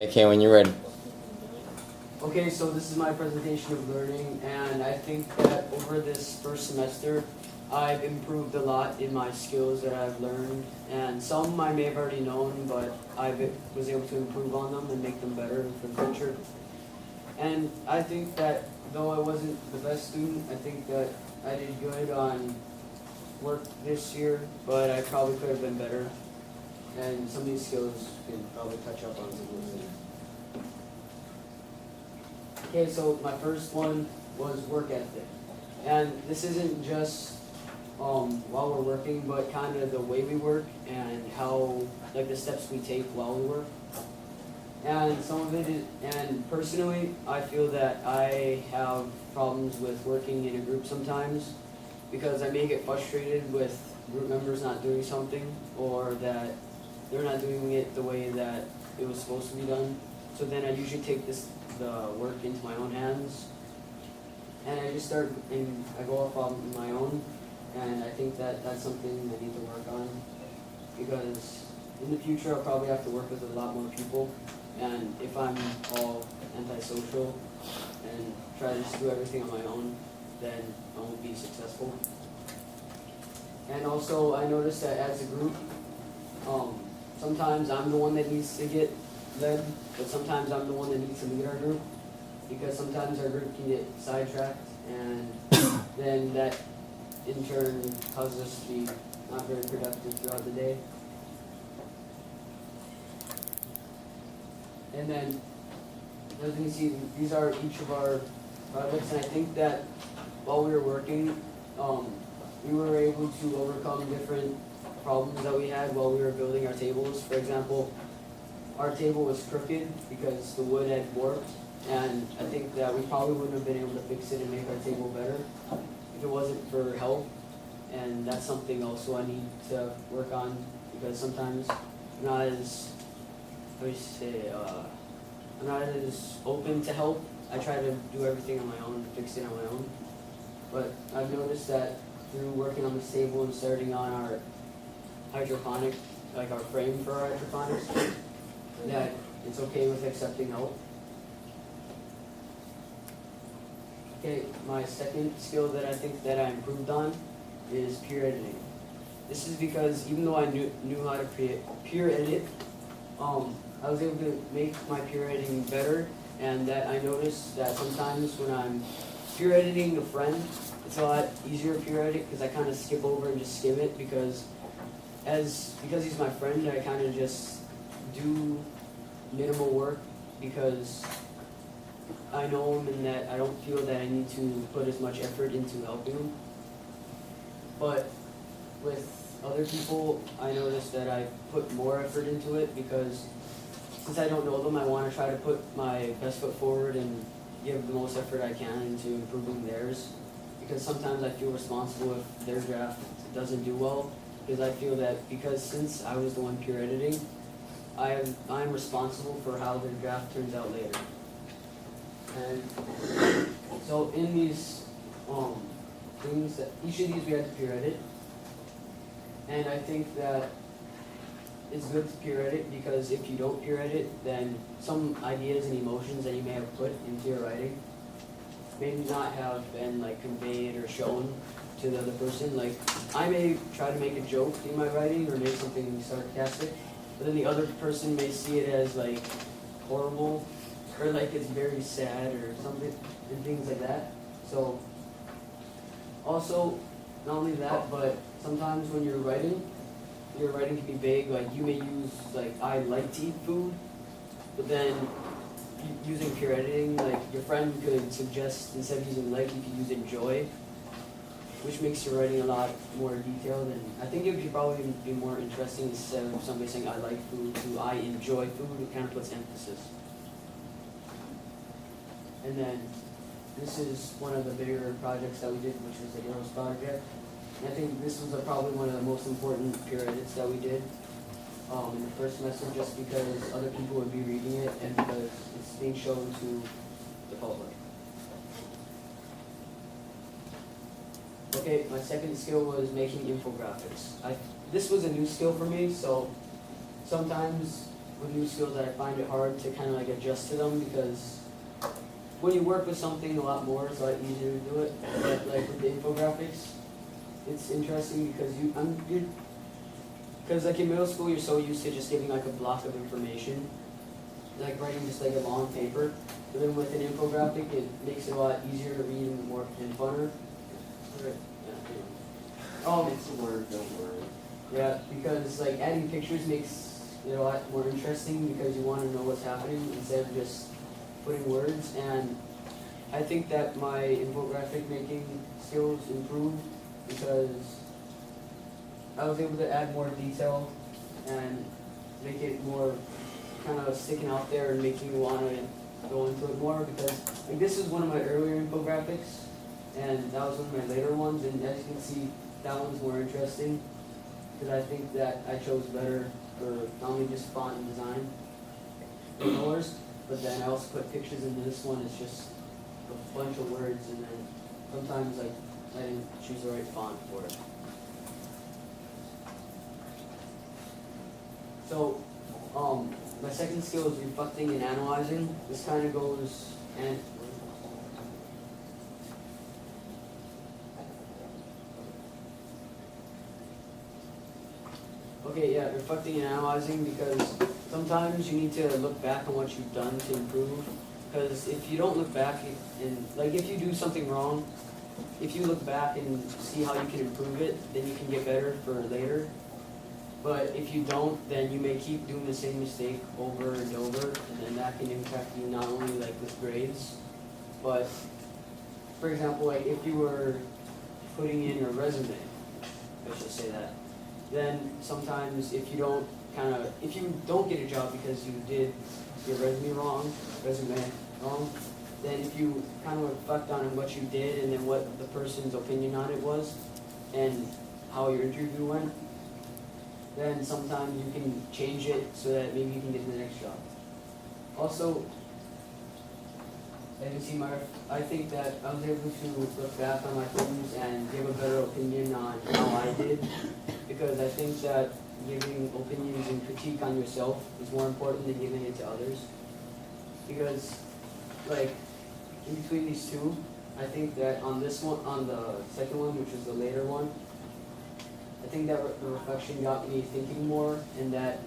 Okay, when you're ready. Okay, so this is my presentation of learning, and I think that over this first semester, I've improved a lot in my skills that I've learned, and some I may have already known, but I was able to improve on them and make them better for the future. And I think that though I wasn't the best student, I think that I did good on work this year, but I probably could have been better. And some of these skills can probably catch up on some of those things. Okay, so my first one was work ethic. And this isn't just while we're working, but kind of the way we work and how, like the steps we take while we work. And some of it is, and personally, I feel that I have problems with working in a group sometimes because I may get frustrated with group members not doing something or that they're not doing it the way that it was supposed to be done. So then I usually take the work into my own hands, and I just start and I go off on my own, and I think that that's something I need to work on because in the future I'll probably have to work with a lot more people, and if I'm all antisocial and try to just do everything on my own, then I won't be successful. And also I noticed that as a group, sometimes I'm the one that needs to get led, but sometimes I'm the one that needs to lead our group, because sometimes our group can get sidetracked, and then that in turn causes us to be not very productive throughout the day. And then, as you can see, these are each of our projects, and I think that while we were working, we were able to overcome different problems that we had while we were building our tables. For example, our table was crooked because the wood had warped, and I think that we probably wouldn't have been able to fix it and make our table better if it wasn't for help. And that's something also I need to work on, because sometimes I'm not as, I'm not as open to help. I try to do everything on my own, fix it on my own. But I've noticed that through working on this table and starting on our hydroponic, like our frame for our hydroponics, that it's okay with accepting help. Okay, my second skill that I think that I improved on is peer editing. This is because even though I knew how to peer edit, I was able to make my peer editing better, and that I noticed that sometimes when I'm peer editing a friend, it's a lot easier to peer edit because I kind of skip over and just skim it, because he's my friend, I kind of just do minimal work because I know him and that I don't feel that I need to put as much effort into helping him. But with other people, I noticed that I put more effort into it because since I don't know them, I want to try to put my best foot forward and give the most effort I can into improving theirs, because sometimes I feel responsible if their draft doesn't do well, because I feel that because since I was the one peer editing, I'm responsible for how their draft turns out later. And so in these things, that each of these we had to peer edit, and I think that it's good to peer edit because if you don't peer edit, then some ideas and emotions that you may have put into your writing may not have been like conveyed or shown to the other person. Like I may try to make a joke in my writing or make something sarcastic, but then the other person may see it as like horrible or like it's very sad or something and things like that. So also, not only that, but sometimes when you're writing, your writing can be vague. Like you may use like I like to eat food, but then using peer editing, like your friend could suggest instead of using like, you could use enjoy, which makes your writing a lot more detailed. And I think it would probably be more interesting instead of somebody saying I like food to I enjoy food. It kind of puts emphasis. And then this is one of the bigger projects that we did, which was the Heroes project. And I think this was probably one of the most important peer edits that we did in the first semester, just because other people would be reading it and because it's being shown to the public. Okay, my second skill was making infographics. This was a new skill for me, so sometimes with new skills that I find it hard to kind of like adjust to them because when you work with something a lot more, it's a lot easier to do it. But like with the infographics, it's interesting because because like in middle school you're so used to just giving like a block of information, like writing just like a long paper. But then with an infographic, it makes it a lot easier to read and more and funner. Right. Yeah. It's a word, don't worry. Yeah, because like adding pictures makes it a lot more interesting because you want to know what's happening instead of just putting words. And I think that my infographic making skills improved because I was able to add more detail and make it more kind of sticking out there and making you want to go into it more because like this is one of my earlier infographics and that was one of my later ones, and as you can see that one's more interesting because I think that I chose better for not only just font and design and colors, but then I also put pictures into this one. It's just a bunch of words, and then sometimes like I didn't choose the right font for it. So my second skill is reflecting and analyzing. This kind of goes and okay, yeah, reflecting and analyzing because sometimes you need to look back on what you've done to improve. Because if you don't look back and like if you do something wrong, if you look back and see how you can improve it, then you can get better for later. But if you don't, then you may keep doing the same mistake over and over, and then that can impact you not only like with grades, but for example, like if you were putting in your resume, I should say that, then sometimes if you don't get a job because you did your resume wrong, then if you kind of reflect on what you did and then what the person's opinion on it was and how your interview went, then sometimes you can change it so that maybe you can get the next job. Also, as you see, I think that I was able to look back on my things and give a better opinion on how I did, because I think that giving opinions and critique on yourself is more important than giving it to others. Because, like, in between these two, I think that on this one, on the second one, which was the later one, I think that the reflection got me thinking more, and that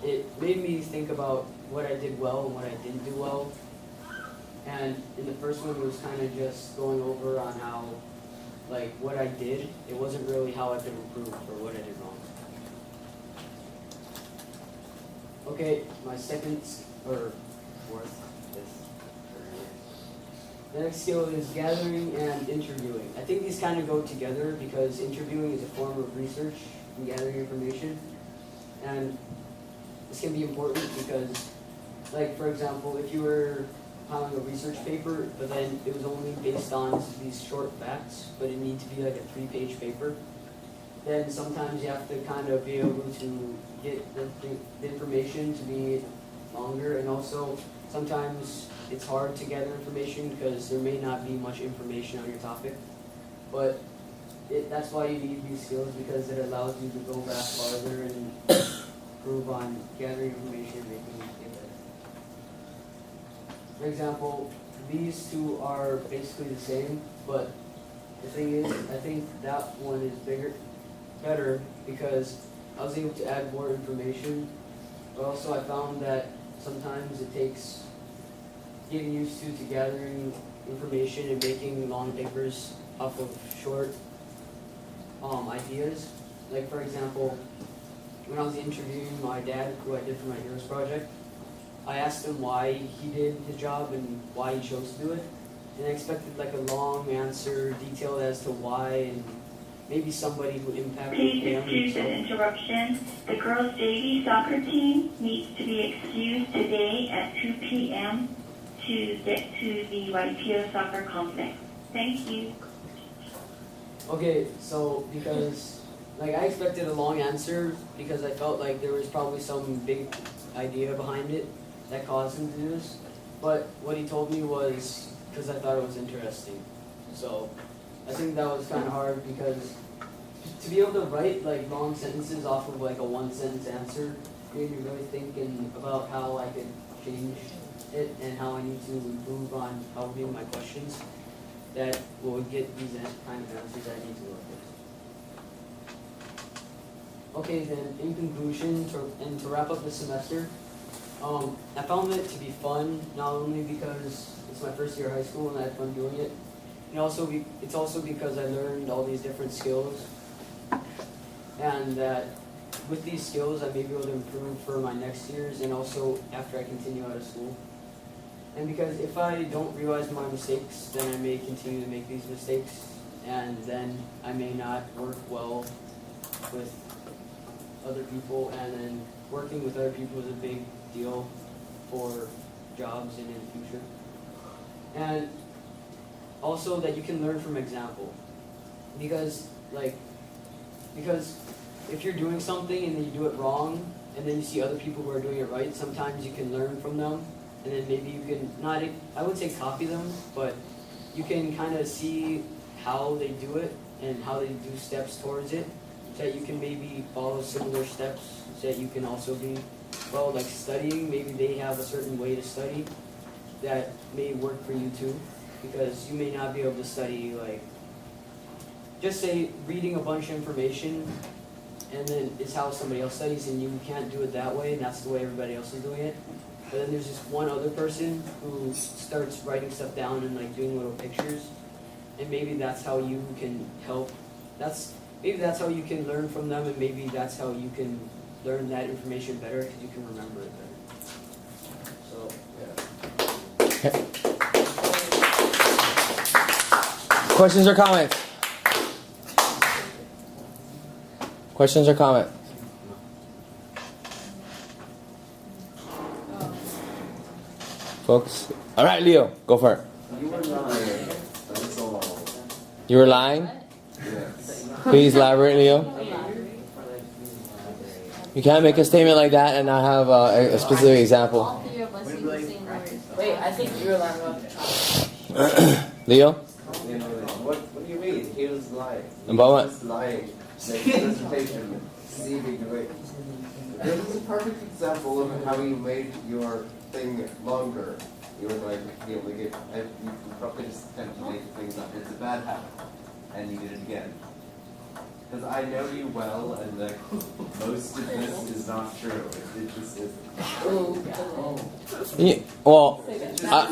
it made me think about what I did well and what I didn't do well. And in the first one, it was kind of just going over on how, like, what I did, it wasn't really how I could improve or what I did wrong. Okay, my second, or fourth, fifth, the next skill is gathering and interviewing. I think these kind of go together because interviewing is a form of research and gathering information. And this can be important because, like, for example, if you were compiling a research paper, but then it was only based on these short facts, but it needs to be like a 3-page paper, then sometimes you have to kind of be able to get the information to be longer, and also sometimes it's hard to gather information because there may not be much information on your topic, but that's why you need these skills, because it allows you to go back farther and improve on gathering information and making it better. For example, these two are basically the same, but the thing is, I think that one is better because I was able to add more information, but also I found that sometimes it takes getting used to gathering information and making long papers off of short ideas. Like, for example, when I was interviewing my dad, who I did for my Heroes project, I asked him why he did his job and why he chose to do it. And I expected like a long answer, detailed as to why, and maybe somebody who impacted Please him. excuse this interruption. The girls' JV soccer team needs to be excused today at 2 p.m. to get to the YPO soccer complex. Thank you. Okay, so because like I expected a long answer because I felt like there was probably some big idea behind it that caused him to do this. But what he told me was because I thought it was interesting. So I think that was kind of hard because to be able to write like long sentences off of like a 1-sentence answer made me really thinking about how I could change it and how I need to improve on how I'm doing my questions that will get these kind of answers I need to work with. Okay, then in conclusion, to wrap up the semester, I found it to be fun, not only because it's my first year of high school and I had fun doing it, and it's also because I learned all these different skills, and that with these skills I may be able to improve for my next years and also after I continue out of school. And because if I don't realize my mistakes, then I may continue to make these mistakes, and then I may not work well with other people, and then working with other people is a big deal for jobs and in the future. And also that you can learn from example, because if you're doing something and then you do it wrong and then you see other people who are doing it right, sometimes you can learn from them, and then maybe you can not, I wouldn't say copy them, but you can kind of see how they do it and how they do steps towards it, so that you can maybe follow similar steps, so that you can also be, well, like studying, maybe they have a certain way to study that may work for you too, because you may not be able to study, like, just say reading a bunch of information and then it's how somebody else studies, and you can't do it that way, and that's the way everybody else is doing it. But then there's just one other person who starts writing stuff down and like doing little pictures, and maybe that's how you can help. Maybe that's how you can learn from them, and maybe that's how you can learn that information better, because you can remember it better. So, yeah. Questions or comments? Questions or comments? Folks? All right, Leo, go for it. You were lying. That's all. You were lying? Yes. Please elaborate, Leo. You can't make a statement like that and not have a specific example. All three of us use the same words. Wait, I think you were lying about the child. Leo? You know, what do you mean? He was lying. He About what? was just lying. Making a presentation, deceiving the way. This is a perfect example of how you made your thing longer. You were going to be able to get, you probably just tend to make things up. It's a bad habit. And you did it again. Because I know you well, and like, most of this is not true. It just isn't. Yeah, well, How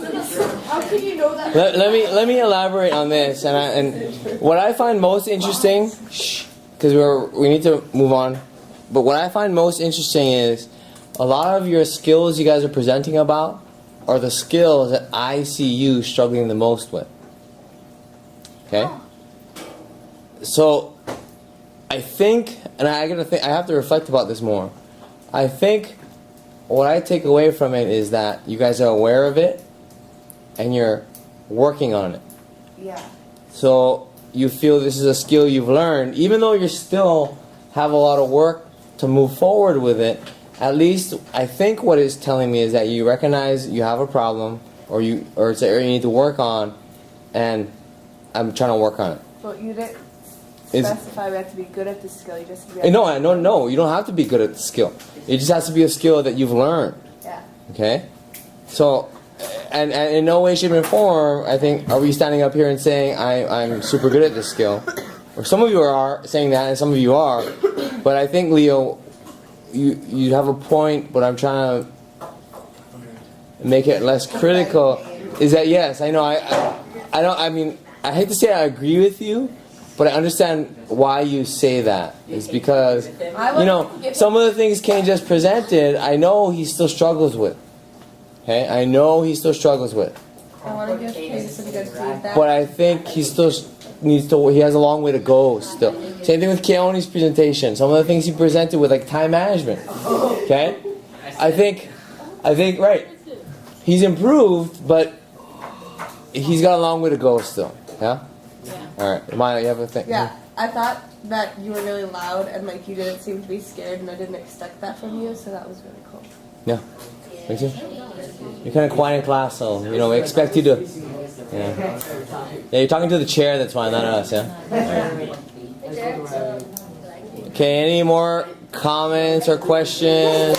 can you know that? let me elaborate on this. And what I find most interesting, because we need to move on. But what I find most interesting is a lot of your skills you guys are presenting about are the skills that I see you struggling the most with. Okay? So I think, and I have to reflect about this more. I think what I take away from it is that you guys are aware of it and you're working on it. Yeah. So you feel this is a skill you've learned, even though you still have a lot of work to move forward with it. At least I think what it's telling me is that you recognize you have a problem, or it's an area you need to work on, and I'm trying to work on it. But you didn't specify we have to be good at the skill. You just have to be No. You don't have to be good at the skill. It just has to be a skill that you've learned. Yeah. Okay. So, and in no way, shape, or form, I think, are we standing up here and saying I'm super good at this skill? Or some of you are saying that, and some of you are. But I think, Leo, you have a point. But I'm trying to make it less critical. Is that yes? I know. I don't. I mean, I hate to say I agree with you, but I understand why you say that. It's because, some of the things Kane just presented, I know he still struggles with. Okay? I know he still struggles with. I want to give Kane some good feedback. But I think he still he has a long way to go still. Same thing with Keone's presentation. Some of the things he presented with, like time management. Okay? I think, right. He's improved, but he's got a long way to go still. Yeah? Yeah. Alright, Maya, you have a thing? Yeah, I thought that you were really loud and like you didn't seem to be scared, and I didn't expect that from you, so that was really cool. Yeah. Me too. You're kind of quiet in class, so we expect you to. Yeah. You're talking to the chair. That's why, not us. Yeah. Okay. Any more comments or questions?